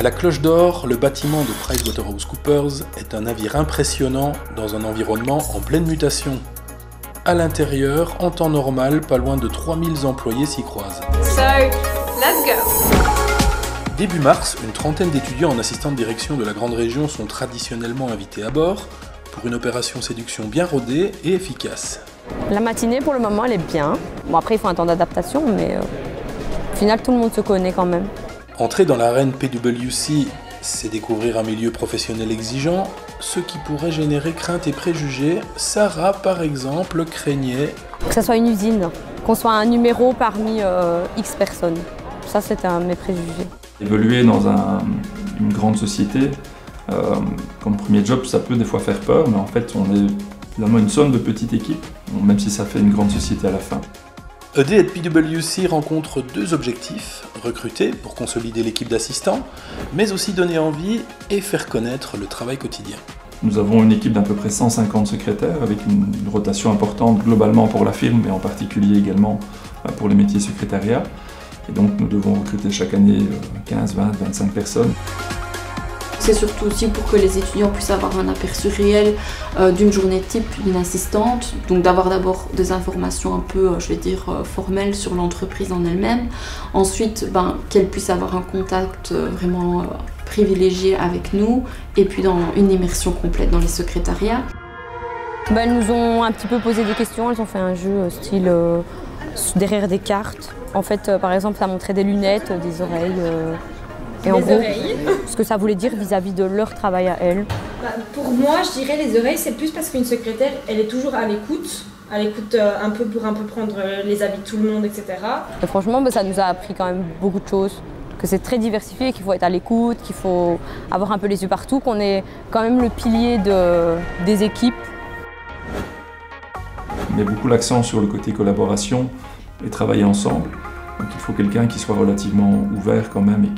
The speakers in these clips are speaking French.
À la Cloche d'Or, le bâtiment de PricewaterhouseCoopers est un navire impressionnant dans un environnement en pleine mutation. À l'intérieur, en temps normal, pas loin de 3000 employés s'y croisent. So, let's go! Début mars, une trentaine d'étudiants en assistante direction de la Grande Région sont traditionnellement invités à bord pour une opération séduction bien rodée et efficace. La matinée, pour le moment, elle est bien. Bon, après, il faut un temps d'adaptation, mais au final, tout le monde se connaît quand même. Entrer dans l'arène PwC, c'est découvrir un milieu professionnel exigeant, ce qui pourrait générer craintes et préjugés. Sarah, par exemple, craignait que ce soit une usine, qu'on soit un numéro parmi X personnes. Ça, c'était un de mes préjugés. Évoluer dans une grande société, comme premier job, ça peut des fois faire peur, mais en fait, on est finalement une somme de petites équipes, même si ça fait une grande société à la fin. A Day at PwC rencontre deux objectifs, recruter pour consolider l'équipe d'assistants, mais aussi donner envie et faire connaître le travail quotidien. Nous avons une équipe d'à peu près 150 secrétaires avec une rotation importante globalement pour la firme, mais en particulier également pour les métiers secrétariat. Et donc nous devons recruter chaque année 15, 20, 25 personnes. C'est surtout aussi pour que les étudiants puissent avoir un aperçu réel d'une journée type d'une assistante, donc d'avoir d'abord des informations un peu, je vais dire, formelles sur l'entreprise en elle-même. Ensuite, qu'elles puissent avoir un contact vraiment privilégié avec nous, et puis dans une immersion complète dans les secrétariats. Elles nous ont un petit peu posé des questions, elles ont fait un jeu style derrière des cartes. En fait, par exemple, ça montrait des lunettes, des oreilles. Et en gros, ce que ça voulait dire vis-à-vis de leur travail à elles. Pour moi, je dirais les oreilles, c'est plus parce qu'une secrétaire, elle est toujours à l'écoute un peu pour un peu prendre les avis de tout le monde, etc. Et franchement, ça nous a appris quand même beaucoup de choses, que c'est très diversifié, qu'il faut être à l'écoute, qu'il faut avoir un peu les yeux partout, qu'on est quand même le pilier des équipes. On met beaucoup l'accent sur le côté collaboration et travailler ensemble. Donc il faut quelqu'un qui soit relativement ouvert quand même et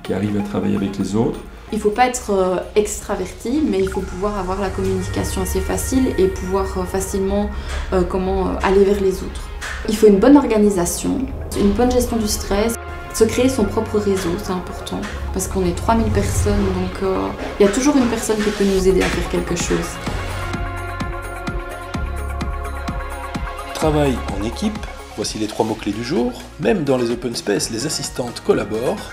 qui arrive à travailler avec les autres. Il ne faut pas être extraverti, mais il faut pouvoir avoir la communication assez facile et pouvoir facilement aller vers les autres. Il faut une bonne organisation, une bonne gestion du stress, se créer son propre réseau, c'est important, parce qu'on est 3000 personnes, donc il y a toujours une personne qui peut nous aider à faire quelque chose. Travail en équipe, voici les 3 mots-clés du jour. Même dans les open space, les assistantes collaborent.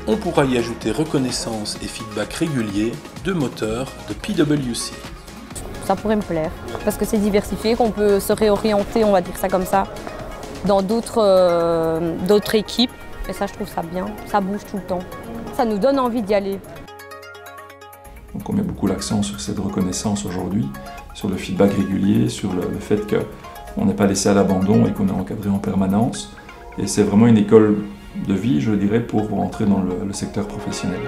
On pourra y ajouter reconnaissance et feedback régulier, 2 moteurs de PwC. Ça pourrait me plaire, parce que c'est diversifié, qu'on peut se réorienter, on va dire ça comme ça, dans d'autres équipes. Et ça, je trouve ça bien, ça bouge tout le temps. Ça nous donne envie d'y aller. Donc on met beaucoup l'accent sur cette reconnaissance aujourd'hui, sur le feedback régulier, sur le fait qu'on n'est pas laissé à l'abandon et qu'on est encadré en permanence. Et c'est vraiment une école de vie, je dirais, pour entrer dans le secteur professionnel.